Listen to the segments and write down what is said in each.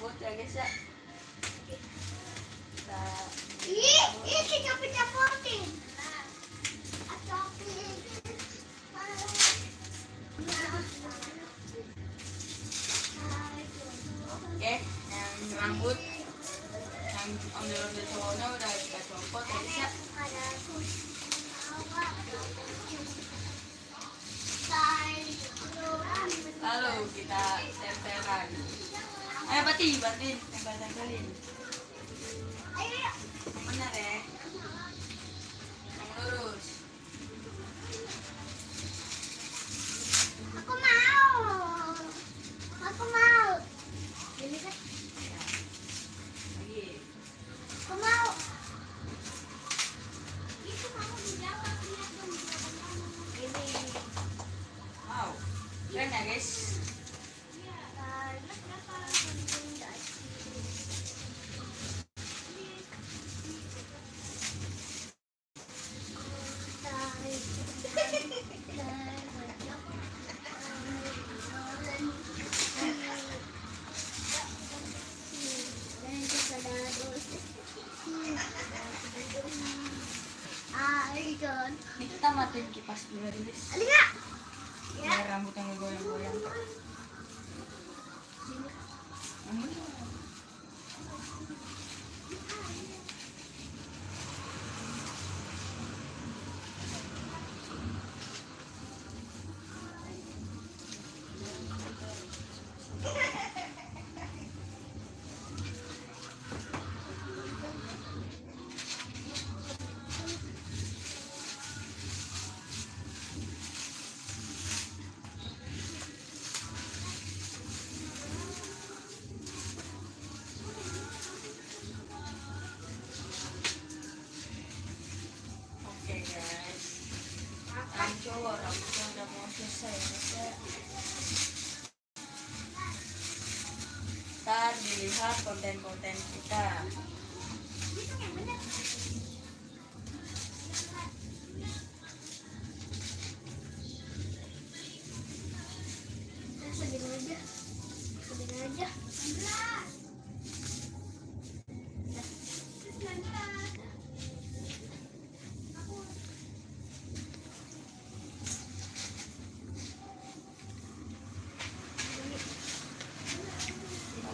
rambut ya guys ya. Kita capit-capotin. Oke, yang rambut yang ondel-ondel cowoknya udah kita copot ya guys ya. Lalu kita tempelkan. Ayo bantuin tempelin. Yang benar ya. Yang lurus. Aku mau. Ini kan. Lagi. Aku mau. Itu mau dijawab lihat dong jawaban kamu. Ini. Wow. Keren ya guys. Ini kita matiin kipas dulu guys. Biar rambutnya ngegoyang-goyang. Oke guys, rambutnya udah mau selesai ya. Ntar dilihat konten-konten kita. Sedih aja.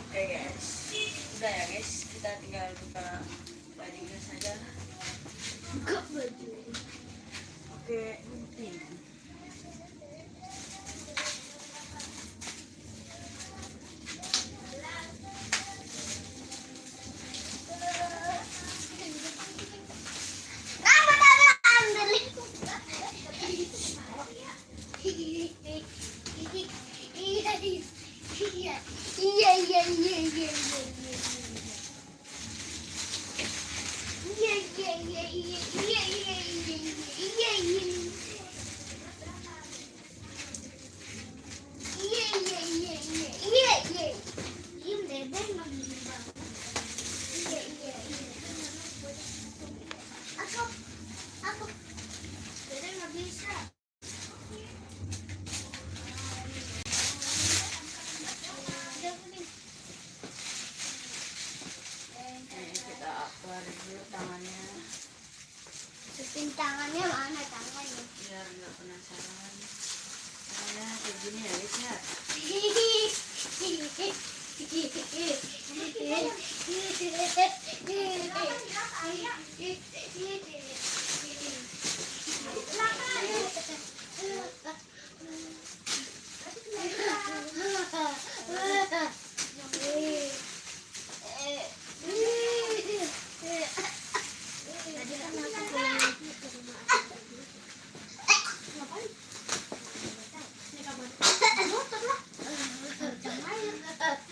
Oke guys, udah ya guys, kita tinggal buka bajunya saja. Buka baju. Oke, gunting. Tangannya mana tangannya? Biar nggak penasaran. Caranya kayak gini ya guys ya.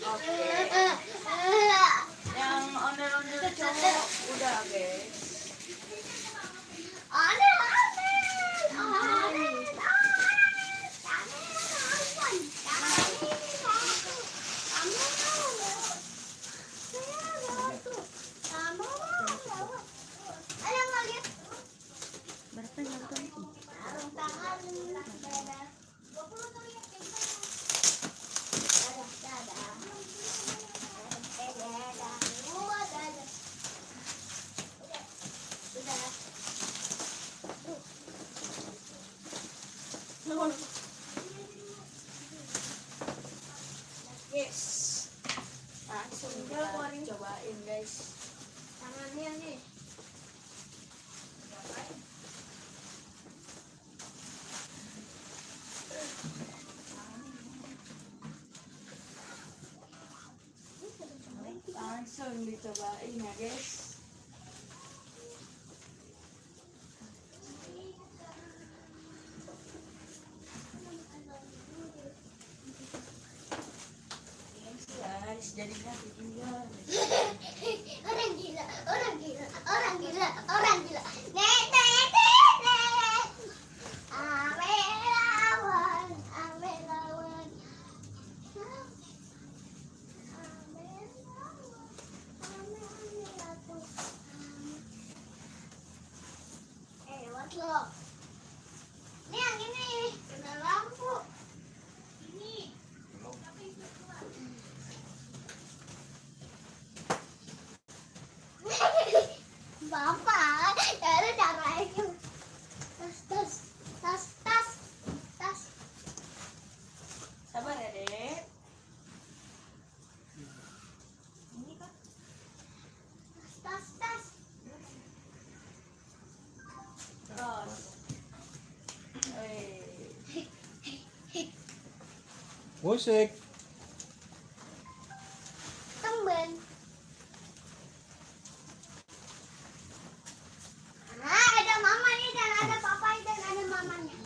Oke. guys. Langsung kita cobain guys. Tangannya nih. Langsung dicobain ya guys. Guys, jadi kasih tinggal. Orang gila, orang gila, orang gila, orang gila. Nenek. Ame lawan, ame lawan. Ame lawan, ame lawan. Lewat lo. Ini yang ini, kena lampu. Ini. Bapak, ada caranya. Tas. Sabar ya, Dek. Ini kan Tas. terus. Musik. Temen. Ada mamanya dan ada papanya dan ada mamanya.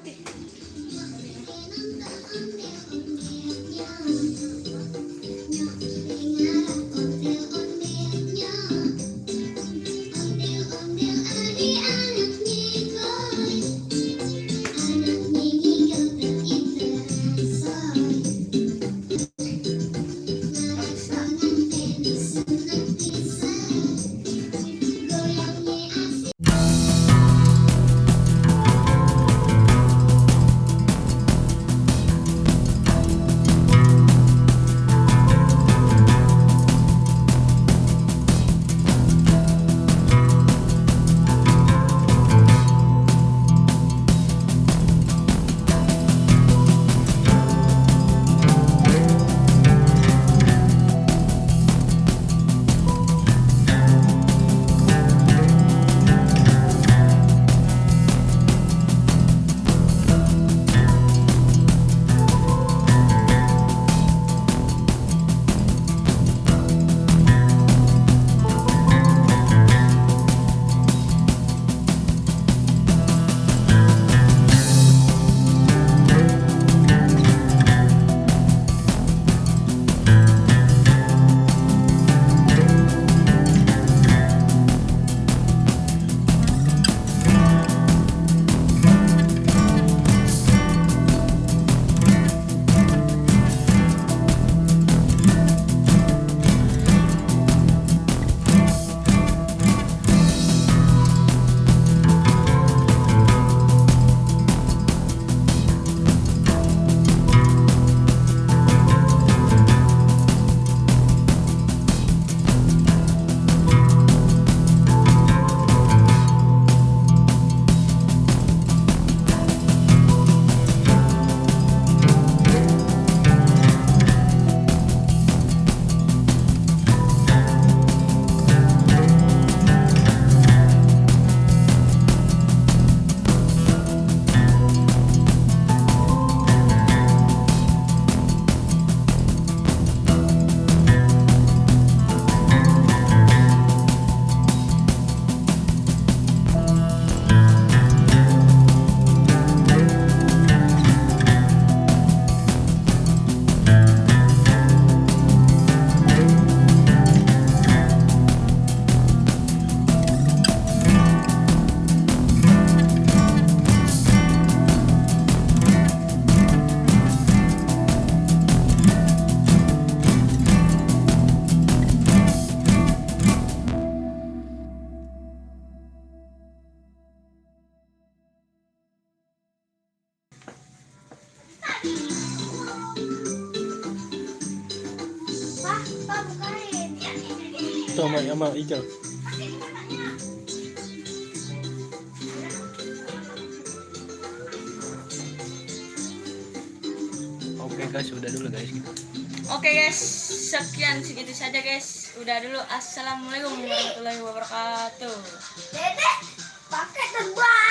mati. Pak, bukain. Tuh sama Ical. Oke guys, udah dulu guys. Oke guys, sekian segitu saja guys. Udah dulu. Assalamualaikum warahmatullahi wabarakatuh. Dedek, pakai terbang.